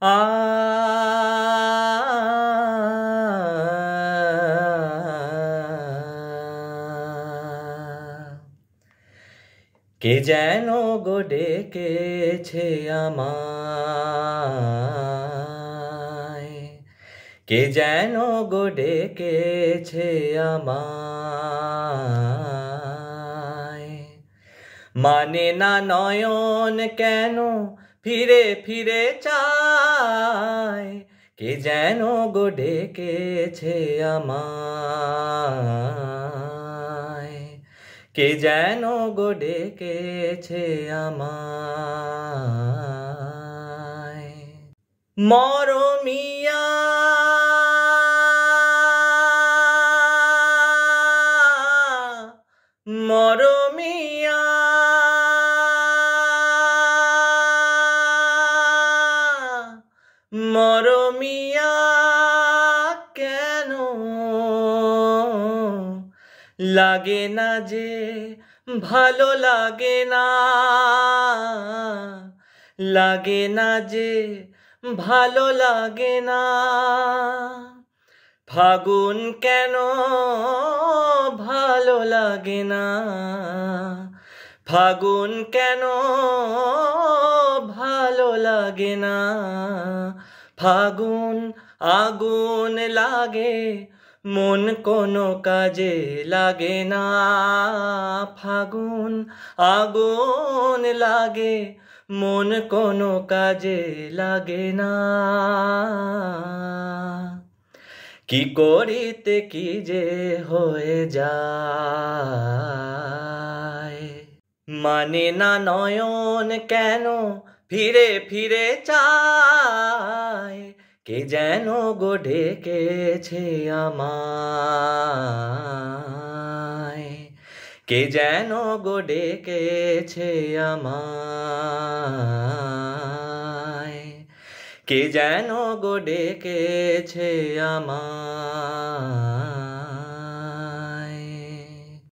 আ কে যেন গো ডেকেছে আমায়, কে যেন গো ডেকেছে আমায়। মানে না নয়ন কেন ফিরে ফিরে চায়, কে যেন গো ডেকেছে আমায়, কে যেন গো ডেকেছে আমায়। মরমিয়া মরমিয়া মরমিয়া কেন লাগে না যে ভালো লাগে না, লাগে না যে ভালো লাগে না। ফাগুন কেন ভালো লাগে না, ফাগুন কেন ভালো লাগে না। ফাগুন আগুন লাগে মন কোনো কাজে লাগে না, ফাগুন আগুন লাগে মন কোনো কাজে লাগে না। কি করিতে কি যে হয়ে যায়, মানে না নয়ন কেন ফিরে ফিরে চায়, কে যেন গো ডেকেছে আমায়, কে যেন গো ডেকেছে আমায়, কে যেন গো ডেকেছে আমায়।